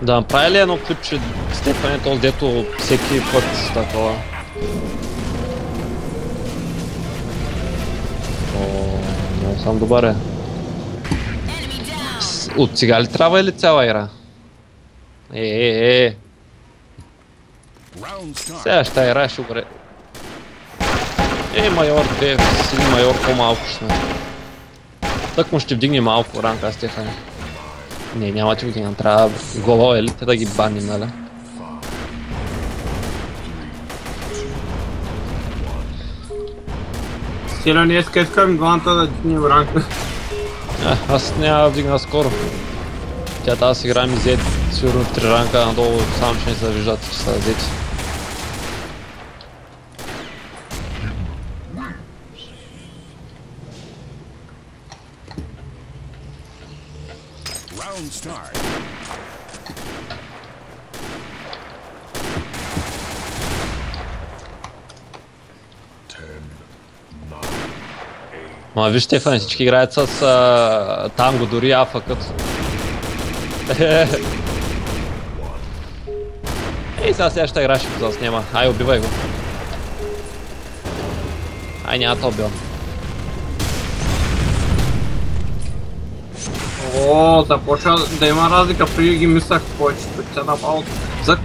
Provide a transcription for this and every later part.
Да направи ли едно клипче Стефане, този дето всеки път такова? Много съм добър е. От сега ли трябва или цяла игра? Сега ще игра ще горе. Майор 2, сили майор по-малко ще сме. Так му ще вдигне малко ранка Стефане. Не, няма ти вдигнем, трябва глава елите да ги баним, нали? Силя не искам главата да дигнем ранка. Аз няма да вдигна скоро. Тя тази игра ми взе сигурно в 3 ранка надолу, само че не се виждат, че са взети. Ма виж Стефан, всички играят с танго, дори Афа като. Сега ще играш, ако заснема. Ай, убивай го. Ай, няма да убивам. О, започва да има разлика, преди ги мислях повечето, че направо цък.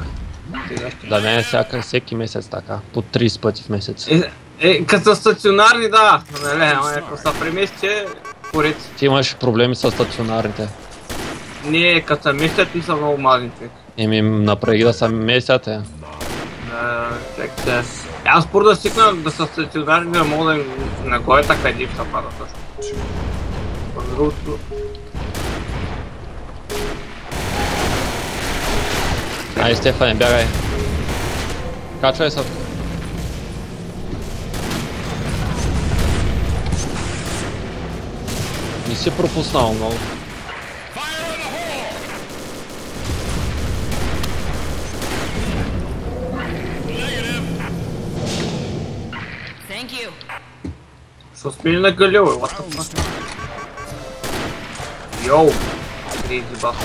Да не е всеки месец така, по 30 пъти в месец. Като стационарни да, нали, ама ако са преместие, поред. Ти имаш проблеми с стационарните. Не, като са местят не са много мални човек. Направи да са местят чекайте. Аз спор да стигна да са стационарни, да мога да им нагоре така един са пада също. Другото. Ай, Стефане, бягай. Качвай се. Не си пропуснал много. Ще успели на Галил, what the fuck? Йоу! Crazy buff.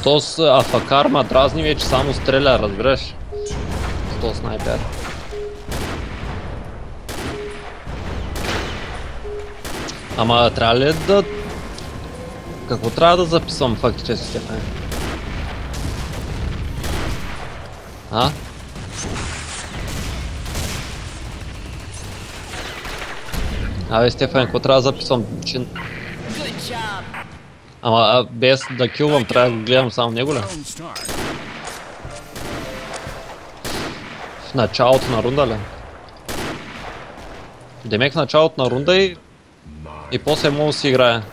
То с Афакар ма дразни вече само стреля, разбираш? С този снайпер. Ама трябва ли да... Какво трябва да записвам фактически, Стефане? А? Абе, Стефан, какво трябва да записвам? Ама без да килвам, трябва да гледам само него ли? В началото на рунда ли? Демек в началото на рунда и после мога да си играя.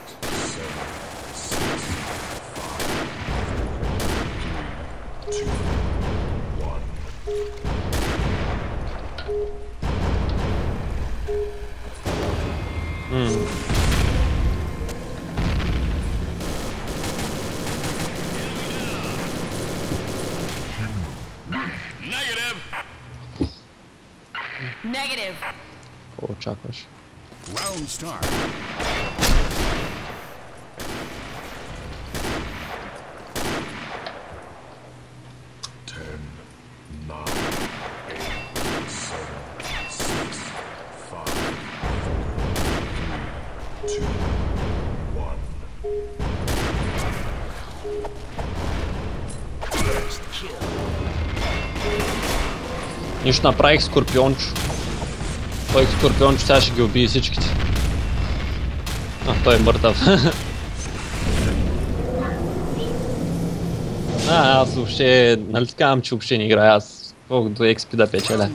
Какво очакваш? Нищо направих Скорпиончо. Той Скорпиончо сега ще ги убие всичките. Той е мъртъв. Аз въобще, нали казвам, че въобще не играя, аз колкото XP да печеля.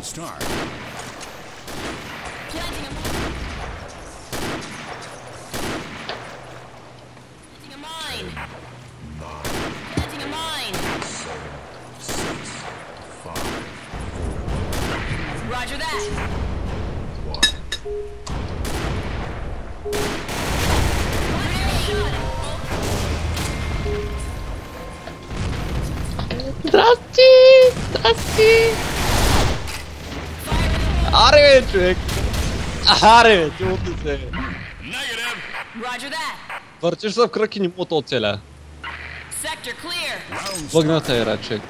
Здрасти! Аре, човек! Аре, ти убите! Roger that. Въртиш се в кръг и ни мута от целя. Sector clear. Въгната е речек.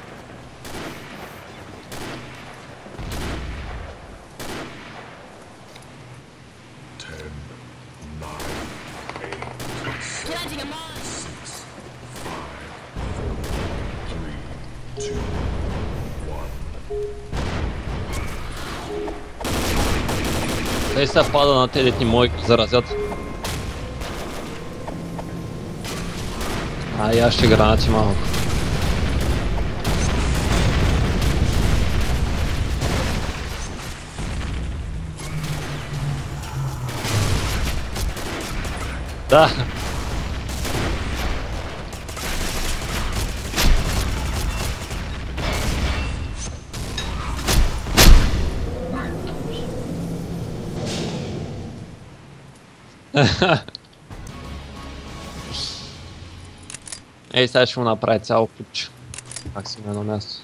Planting a mine. Дай се пада на те детни мойки заразят. Я ще гранати малко. Да. Ей, сега ще му направи цяло ключ. Как си на едно място.